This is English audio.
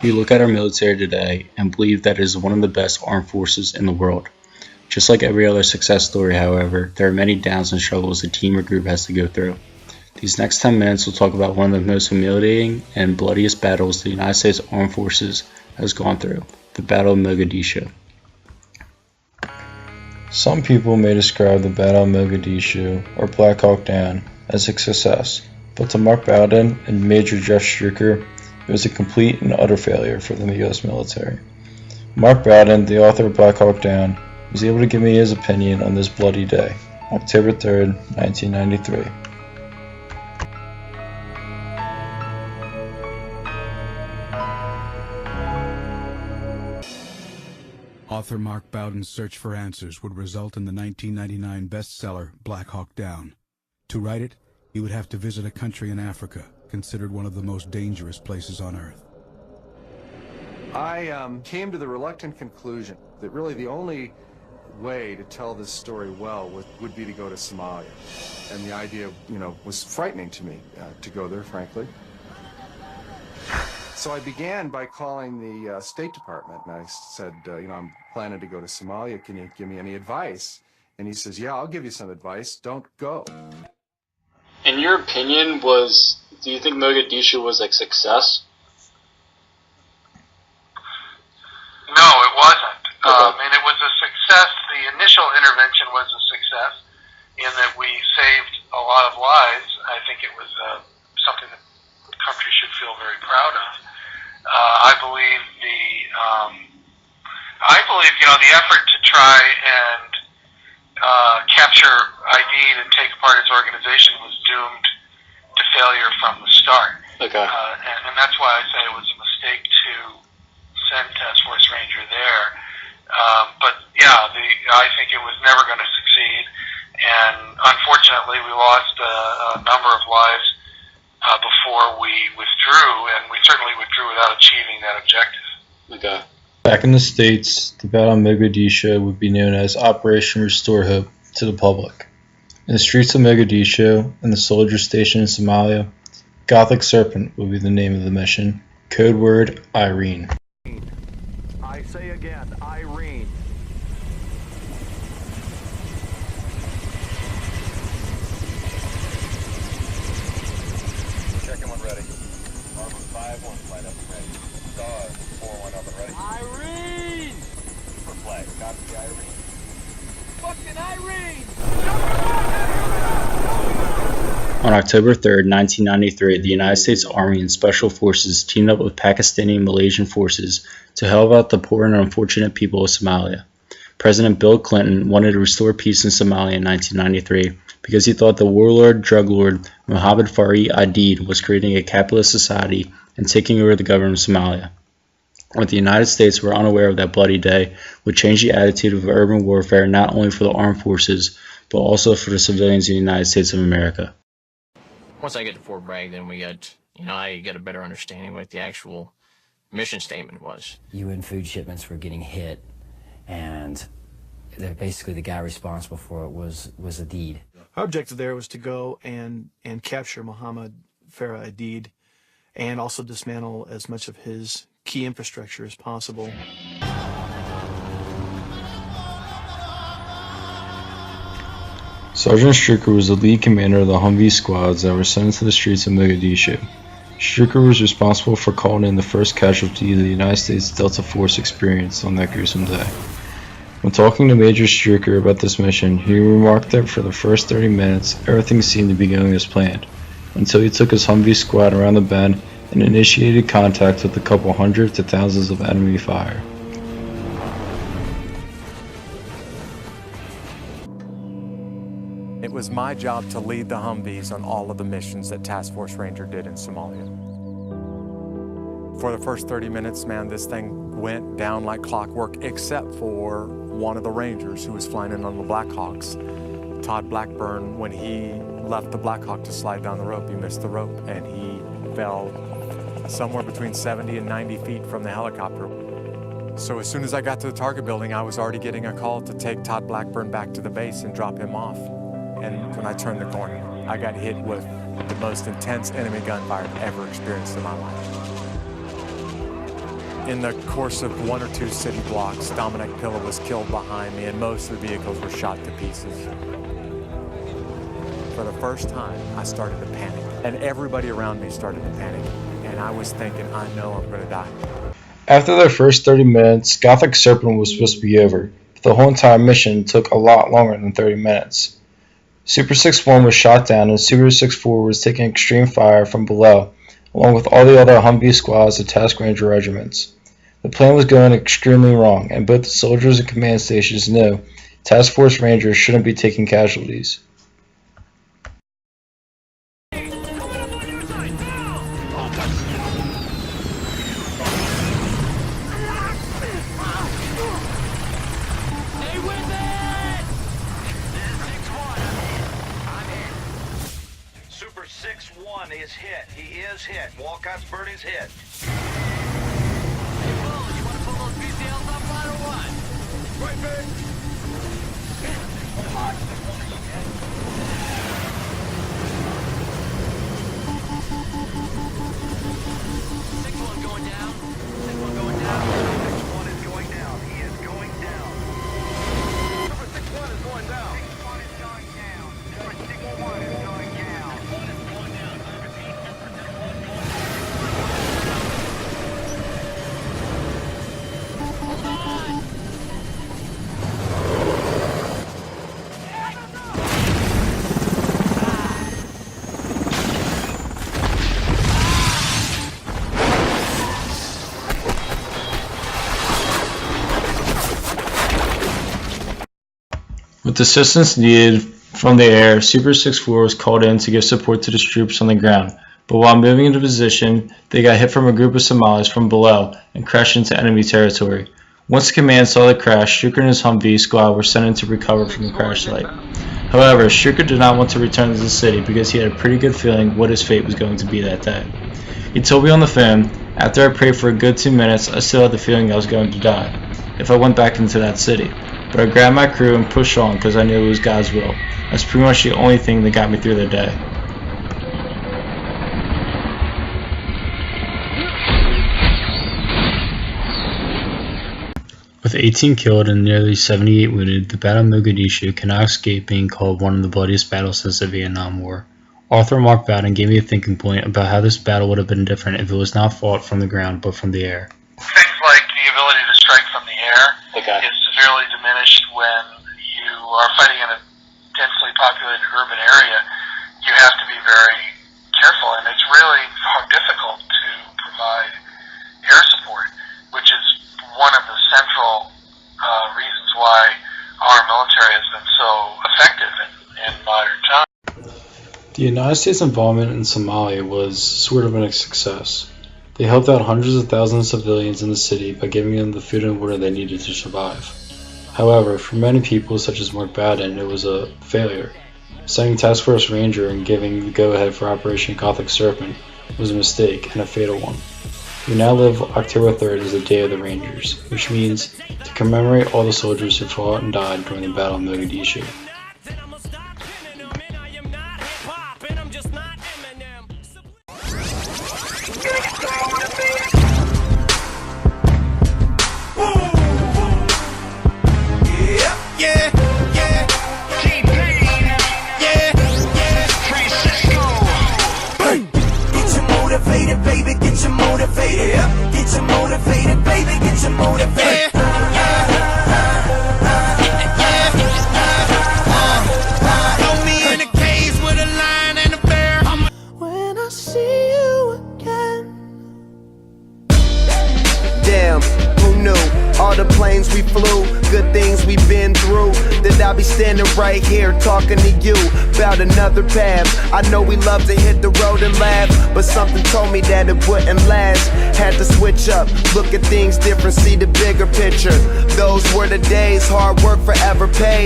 We look at our military today and believe that it is one of the best armed forces in the world. Just like every other success story, however, there are many downs and struggles a team or group has to go through. These next 10 minutes will talk about one of the most humiliating and bloodiest battles the United States Armed Forces has gone through, the Battle of Mogadishu. Some people may describe the Battle of Mogadishu, or Black Hawk Down, as a success, but to Mark Bowden and Major Jeff Struecker, it was a complete and utter failure for the U.S. military. Mark Bowden, the author of Black Hawk Down, was able to give me his opinion on this bloody day, October 3rd, 1993. Author Mark Bowden's search for answers would result in the 1999 bestseller Black Hawk Down. To write it, he would have to visit a country in Africa, considered one of the most dangerous places on Earth. I came to the reluctant conclusion that really the only way to tell this story well would be to go to Somalia. And the idea, was frightening to me to go there, frankly. So I began by calling the State Department, and I said, I'm planning to go to Somalia. Can you give me any advice? And he says, yeah, I'll give you some advice. Don't go. In your opinion, do you think Mogadishu was a success? No, it wasn't. Okay. And it was a success. The initial intervention was a success in that we saved a lot of lives. I think it was something that the country should feel very proud of. I believe the effort to try and capture Aidid and take apart his organization was doomed to failure from the start. Okay. And that's why I say it was a mistake to send Task Force Ranger there. But yeah, I think it was never going to succeed, and unfortunately we lost a number of lives before we withdrew, and we certainly withdrew without achieving that objective. Okay. Back in the States, the Battle of Mogadishu would be known as Operation Restore Hope to the public. In the streets of Mogadishu and the soldiers stationed in Somalia, Gothic Serpent would be the name of the mission, code word Irene. I say again, Irene. Checking one ready. Armor 5-1, flight up and ready. Star 4-1 up and ready. Irene! For flag, copy the Irene. Fucking Irene! On October 3rd, 1993, the United States Army and Special Forces teamed up with Pakistani and Malaysian forces to help out the poor and unfortunate people of Somalia. President Bill Clinton wanted to restore peace in Somalia in 1993 because he thought the warlord, drug lord Mohammed Fari Aidid was creating a capitalist society and taking over the government of Somalia. What the United States were unaware of that bloody day would change the attitude of urban warfare not only for the armed forces, but also for the civilians in the United States of America. Once I get to Fort Bragg, then I get a better understanding what the actual mission statement was. UN food shipments were getting hit, and basically the guy responsible for it was Aidid. Our objective there was to go and capture Mohammed Farah Aidid and also dismantle as much of his key infrastructure as possible. Sergeant Struecker was the lead commander of the Humvee squads that were sent into the streets of Mogadishu. Struecker was responsible for calling in the first casualty the United States Delta Force experienced on that gruesome day. When talking to Major Struecker about this mission, he remarked that for the first 30 minutes, everything seemed to be going as planned, until he took his Humvee squad around the bend and initiated contact with a couple hundred to thousands of enemy fire. It was my job to lead the Humvees on all of the missions that Task Force Ranger did in Somalia. For the first 30 minutes, man, this thing went down like clockwork, except for one of the Rangers who was flying in on the Blackhawks. Todd Blackburn, when he left the Blackhawk to slide down the rope, he missed the rope and he fell somewhere between 70 and 90 feet from the helicopter. So as soon as I got to the target building, I was already getting a call to take Todd Blackburn back to the base and drop him off. And when I turned the corner, I got hit with the most intense enemy gunfire I've ever experienced in my life. In the course of 1 or 2 city blocks, Dominic Pilla was killed behind me and most of the vehicles were shot to pieces. For the first time, I started to panic. And everybody around me started to panic. And I was thinking, I know I'm going to die. After their first 30 minutes, Gothic Serpent was supposed to be over, but the whole entire mission took a lot longer than 30 minutes. Super 6-1 was shot down and Super 6-4 was taking extreme fire from below, along with all the other Humvee squads of Task Ranger regiments. The plan was going extremely wrong, and both the soldiers and command stations knew Task Force Rangers shouldn't be taking casualties. Super 6-1 is hit. He is hit. Walcott's Birdie's hit. Hey, Will, you want to pull those BCLs up right or what? Right, man. 6-1 going down. 6-1 going down. 6-1 is going down. He is going down. Super 6-1 is going down. 6-1 is going down. Super 6-1 is going down. With assistance needed from the air, Super 6-4 was called in to give support to the troops on the ground, but while moving into position, they got hit from a group of Somalis from below and crashed into enemy territory. Once the command saw the crash, Strucker and his Humvee squad were sent in to recover from the crash site. However, Strucker did not want to return to the city because he had a pretty good feeling what his fate was going to be that day. He told me on the phone, "After I prayed for a good 2 minutes, I still had the feeling I was going to die if I went back into that city. But I grabbed my crew and pushed on because I knew it was God's will. That's pretty much the only thing that got me through the day." With 18 killed and nearly 78 wounded, the Battle of Mogadishu cannot escape being called one of the bloodiest battles since the Vietnam War. Author Mark Bowden gave me a thinking point about how this battle would have been different if it was not fought from the ground but from the air. Things like the ability to strike from the air is severely diminished when you are fighting in a densely populated urban area. You have to be very careful, and it's really difficult to provide air support, which is one of the central reasons why our military has been so effective in modern times. The United States involvement in Somalia was sort of a success. They helped out hundreds of thousands of civilians in the city by giving them the food and water they needed to survive. However, for many people such as Mark Bowden, it was a failure. Sending Task Force Ranger and giving the go-ahead for Operation Gothic Serpent was a mistake and a fatal one. We now live October 3rd as the Day of the Rangers, which means to commemorate all the soldiers who fought and died during the Battle of Mogadishu. All the planes we flew, good things we've been through, that I'll be standing right here talking to you about another path. I know we love to hit the road and laugh, but something told me that it wouldn't last. Had to switch up, look at things different, see the bigger picture. Those were the days, hard work forever paid.